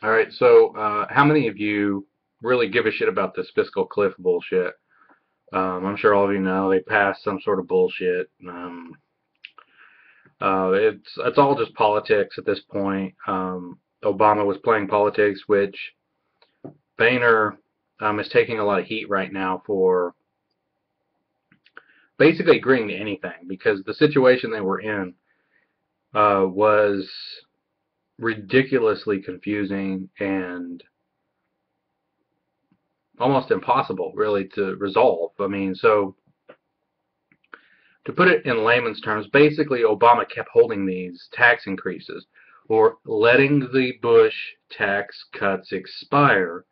All right, so how many of you really give a shit about this fiscal cliff bullshit? I'm sure all of you know they passed some sort of bullshit. It's all just politics at this point. Obama was playing politics, which Boehner is taking a lot of heat right now for basically agreeing to anything because the situation they were in was ridiculously confusing and almost impossible, really, to resolve. I mean, so to put it in layman's terms, basically Obama kept holding these tax increases or letting the Bush tax cuts expire,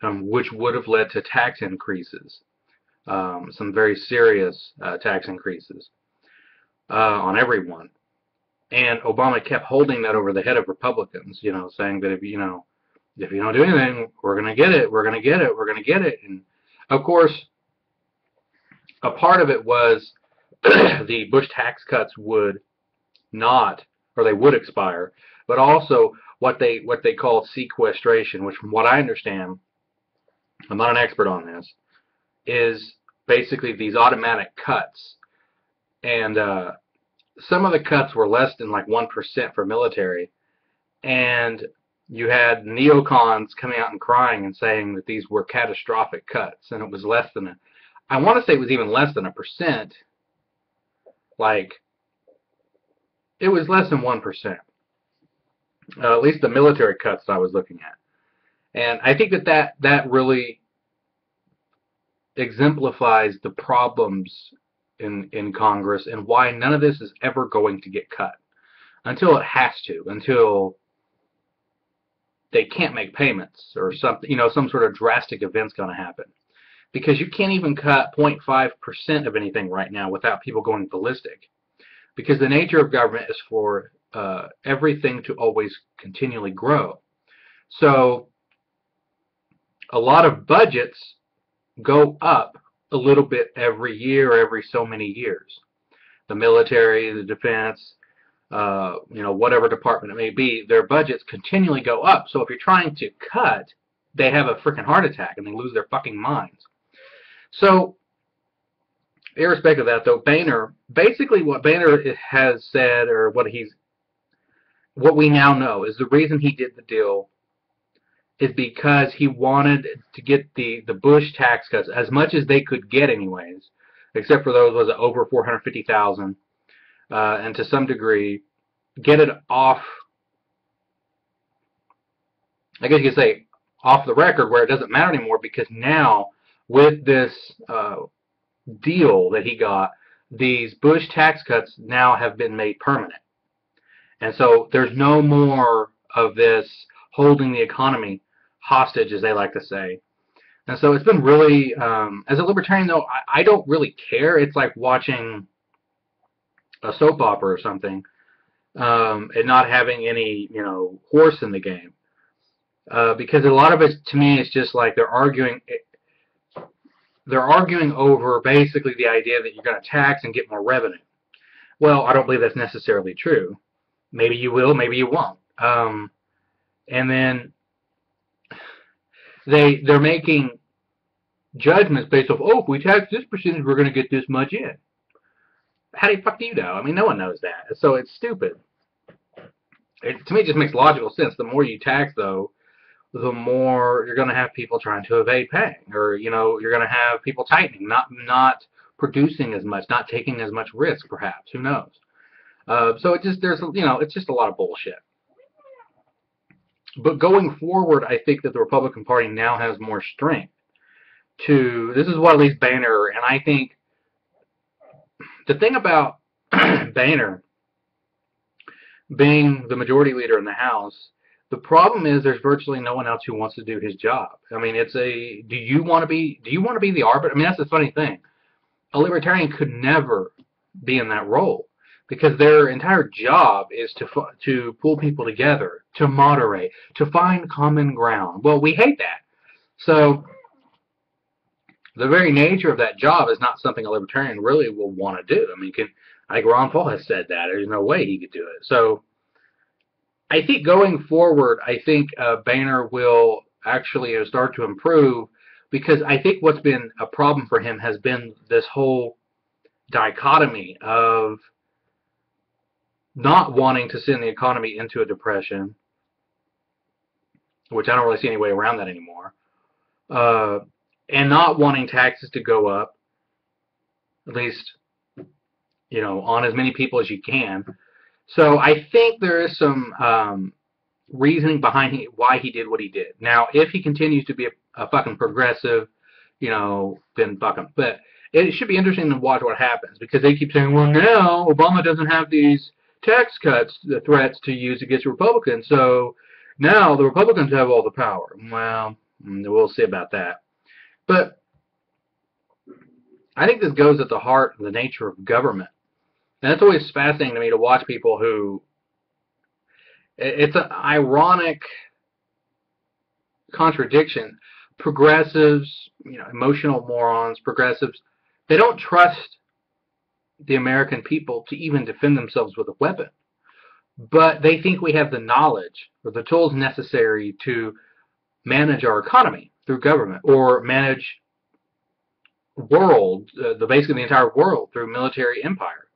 which would have led to tax increases, some very serious tax increases on everyone. And Obama kept holding that over the head of Republicans, saying that if you don't do anything, we're going to get it, we're going to get it, we're going to get it. And of course, a part of it was the Bush tax cuts would not, or they would expire, but also what they called sequestration, which from what I understand, I'm not an expert on this, is basically these automatic cuts. And some of the cuts were less than like 1% for military, and you had neocons coming out and crying and saying that these were catastrophic cuts, and it was less than I want to say it was even less than 1%. Like, it was less than 1%. At least the military cuts that I was looking at. And I think that really exemplifies the problems in Congress and why none of this is ever going to get cut. Until it has to. Until they can't make payments or something, some sort of drastic event's going to happen. Because you can't even cut 0.5% of anything right now without people going ballistic. Because the nature of government is for everything to always continually grow. So a lot of budgets go up a little bit every year or every so many years. The military, the defense, whatever department it may be, their budgets continually go up. So if you're trying to cut, they have a freaking heart attack and they lose their fucking minds. So, irrespective of that, though, basically what Boehner has said, or what we now know, is the reason he did the deal is because he wanted to get the Bush tax cuts, as much as they could get anyways, except for those was over 450,000, and to some degree, get it off, I guess you could say, off the record where it doesn't matter anymore, because now, with this deal that he got, these Bush tax cuts now have been made permanent. And so there's no more of this holding the economy hostage, as they like to say. And so it's been really, as a libertarian though, I don't really care. It's like watching a soap opera or something, and not having any, horse in the game. Because a lot of it, to me, is just like they're arguing over basically the idea that you're going to tax and get more revenue. Well, I don't believe that's necessarily true. Maybe you will, maybe you won't. And then they're making judgments based off, if we tax this percentage, we're going to get this much in. How the fuck do you know? I mean, no one knows that. So it's stupid. To me, it just makes logical sense. The more you tax, though, the more you're going to have people trying to evade paying, or you're going to have people tightening, not producing as much, not taking as much risk, perhaps. Who knows? So it's just a lot of bullshit. But going forward, I think that the Republican Party now has more strength to. This is what at least Boehner, and I think the thing about Boehner being the majority leader in the House. The problem is there's virtually no one else who wants to do his job. I mean, do you want to be the arbiter? I mean, that's the funny thing. A libertarian could never be in that role because their entire job is to pull people together, to moderate, to find common ground. Well, we hate that. So the very nature of that job is not something a libertarian really will want to do. I mean, like Ron Paul has said that. There's no way he could do it. So I think going forward, I think Boehner will actually start to improve, because I think what's been a problem for him has been this whole dichotomy of not wanting to send the economy into a depression, which I don't really see any way around that anymore, uh, and not wanting taxes to go up, at least, on as many people as you can. So I think there is some reasoning behind why he did what he did. Now, if he continues to be a fucking progressive, then fuck him. But it should be interesting to watch what happens, because they keep saying, well, now Obama doesn't have these tax cuts, the threats to use against Republicans, so now the Republicans have all the power. Well, we'll see about that. But I think this goes at the heart of the nature of government. And it's always fascinating to me to watch people who, it's an ironic contradiction. Progressives, emotional morons, progressives, they don't trust the American people to even defend themselves with a weapon. But they think we have the knowledge or the tools necessary to manage our economy through government, or manage basically the entire world through military empire.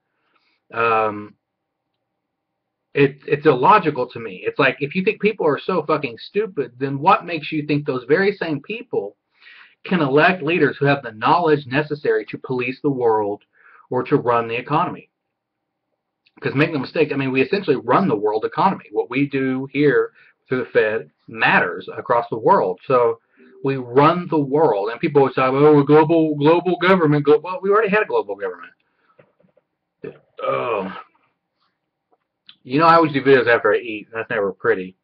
It's illogical to me. It's like, if you think people are so fucking stupid, then what makes you think those very same people can elect leaders who have the knowledge necessary to police the world or to run the economy? Because make no mistake, we essentially run the world economy. What we do here through the Fed matters across the world. So we run the world. And people always say, oh, global government. Well, we already had a global government. Oh. I always do videos after I eat. That's never pretty.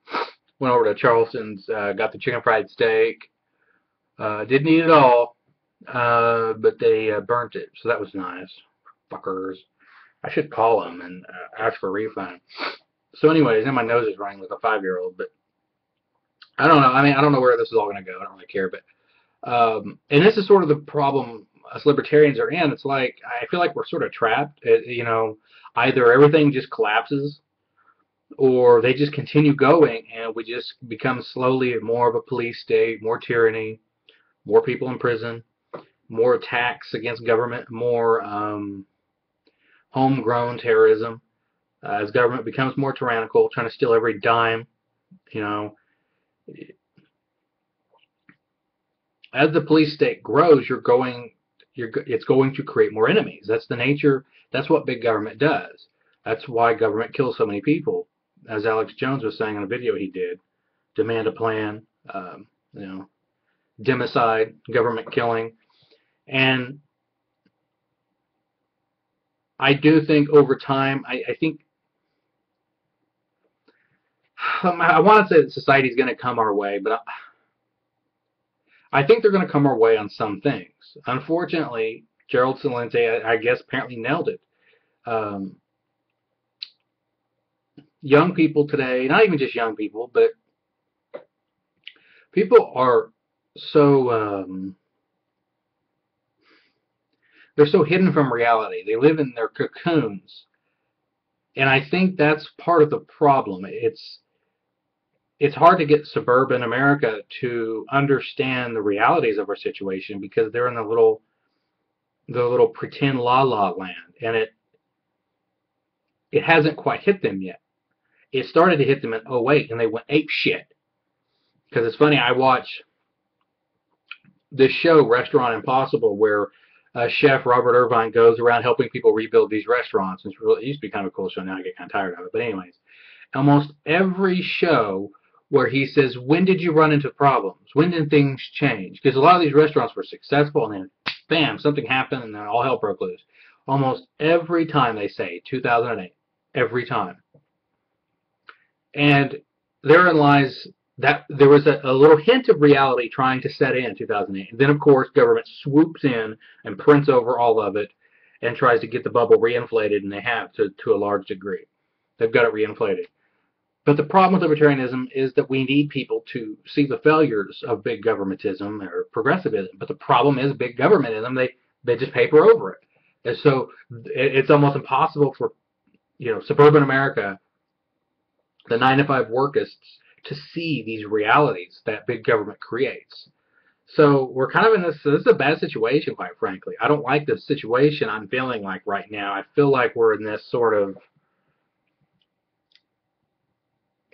Went over to Charleston's, got the chicken fried steak. Didn't eat it all, but they burnt it, so that was nice. Fuckers. I should call them and ask for a refund. So anyways, and my nose is running like a 5-year-old, but I don't know. I don't know where this is all going to go. I don't really care, but and this is sort of the problem us libertarians are in. It's like, I feel like we're sort of trapped. Either everything just collapses, or they just continue going, and we just become slowly more of a police state, more tyranny, more people in prison, more attacks against government, more homegrown terrorism, as government becomes more tyrannical, trying to steal every dime. As the police state grows, it's going to create more enemies. That's the nature. That's what big government does. That's why government kills so many people. As Alex Jones was saying in a video he did, demand a plan, democide, government killing. And I do think over time, I think, I want to say that society is going to come our way, but I think they're going to come our way on some things. Unfortunately, Gerald Celente, I guess, apparently nailed it. Young people today, not even just young people, but people are so, they're so hidden from reality. They live in their cocoons. And I think that's part of the problem. It's hard to get suburban America to understand the realities of our situation, because they're in the little pretend la-la land, and it hasn't quite hit them yet. It started to hit them in 2008, and they went ape shit. Because it's funny, I watch this show, Restaurant Impossible, where Chef Robert Irvine goes around helping people rebuild these restaurants. It used to be kind of a cool show. Now I get kind of tired of it. But anyways, almost every show where he says, when did you run into problems? When did things change? Because a lot of these restaurants were successful, and then, bam, something happened, and then all hell broke loose. Almost every time they say 2008. Every time. And therein lies that there was a little hint of reality trying to set in 2008. And then, of course, government swoops in and prints over all of it and tries to get the bubble reinflated, and they have to a large degree. They've got it reinflated. But the problem with libertarianism is that we need people to see the failures of big governmentism or progressivism. But the problem is big governmentism, they just paper over it. And so it's almost impossible for suburban America the 9-to-5 workists to see these realities that big government creates. So we're kind of in this is a bad situation, quite frankly. I don't like the situation I'm feeling like right now. I feel like we're in this sort of,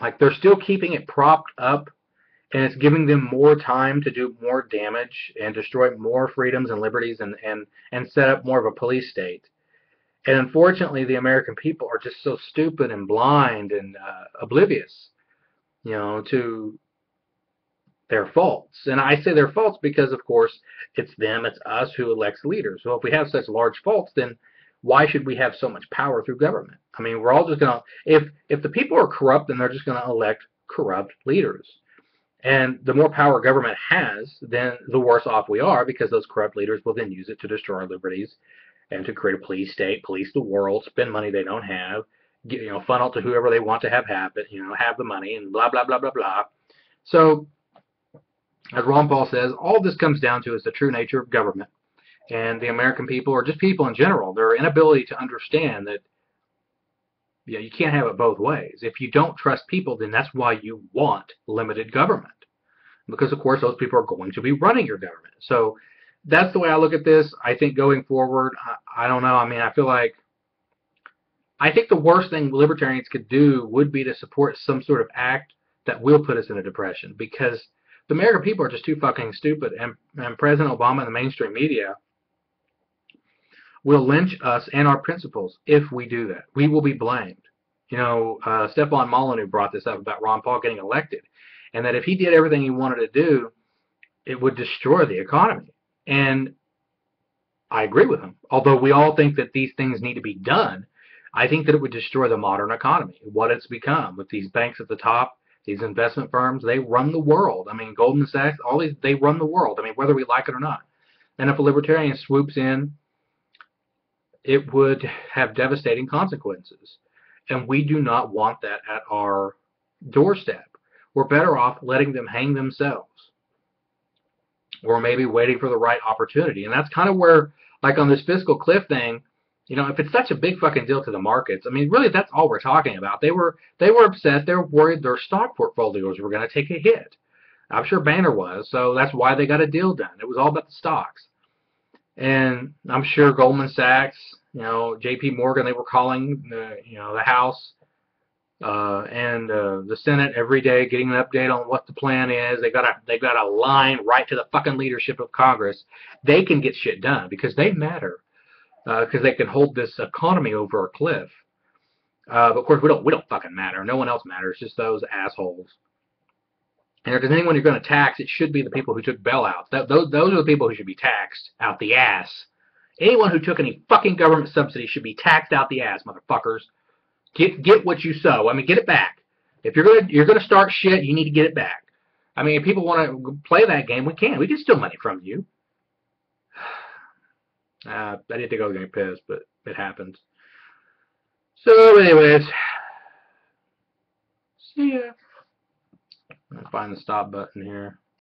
like they're still keeping it propped up, and it's giving them more time to do more damage and destroy more freedoms and liberties and set up more of a police state. And unfortunately, the American people are just so stupid and blind and oblivious, to their faults. And I say their faults because, of course, it's them, it's us who elects leaders. So if we have such large faults, then why should we have so much power through government? I mean, we're all just going to, if the people are corrupt, then they're just going to elect corrupt leaders. And the more power government has, then the worse off we are, because those corrupt leaders will then use it to destroy our liberties and to create a police state, police the world, spend money they don't have, funnel to whoever they want to have it, have the money, and blah, blah, blah, blah, blah. So, as Ron Paul says, all this comes down to is the true nature of government. And the American people, or just people in general, their inability to understand that you can't have it both ways. If you don't trust people, then that's why you want limited government. Because, of course, those people are going to be running your government. So that's the way I look at this. I think going forward, I don't know. I mean, I think the worst thing libertarians could do would be to support some sort of act that will put us in a depression. Because the American people are just too fucking stupid. And President Obama and the mainstream media will lynch us and our principles if we do that. We will be blamed. Stefan Molyneux brought this up about Ron Paul getting elected, and that if he did everything he wanted to do, it would destroy the economy. And I agree with him. Although we all think that these things need to be done, I think that it would destroy the modern economy, what it's become with these banks at the top, these investment firms. They run the world. I mean, Goldman Sachs, all these, they run the world. I mean, whether we like it or not. And if a libertarian swoops in, it would have devastating consequences. And we do not want that at our doorstep. We're better off letting them hang themselves, or maybe waiting for the right opportunity. And that's kind of where, like on this Fiscal Cliff thing, if it's such a big fucking deal to the markets, I mean, really, that's all we're talking about. They were upset. They were worried their stock portfolios were going to take a hit. I'm sure Banner was, so that's why they got a deal done. It was all about the stocks. And I'm sure Goldman Sachs, J.P. Morgan, they were calling the House and the Senate every day, getting an update on what the plan is. They've got a line right to the fucking leadership of Congress. They can get shit done because they matter, because they can hold this economy over a cliff. But of course, we don't fucking matter. No one else matters, just those assholes. And if there's anyone you're going to tax, it should be the people who took bailouts. Those are the people who should be taxed out the ass. Anyone who took any fucking government subsidy should be taxed out the ass, motherfuckers. Get what you sow. I mean, get it back. If you're gonna start shit, you need to get it back. I mean, if people want to play that game, we can. We can steal money from you. I didn't think I was gonna piss, but it happens. So, anyways, see ya. I'll find the stop button here.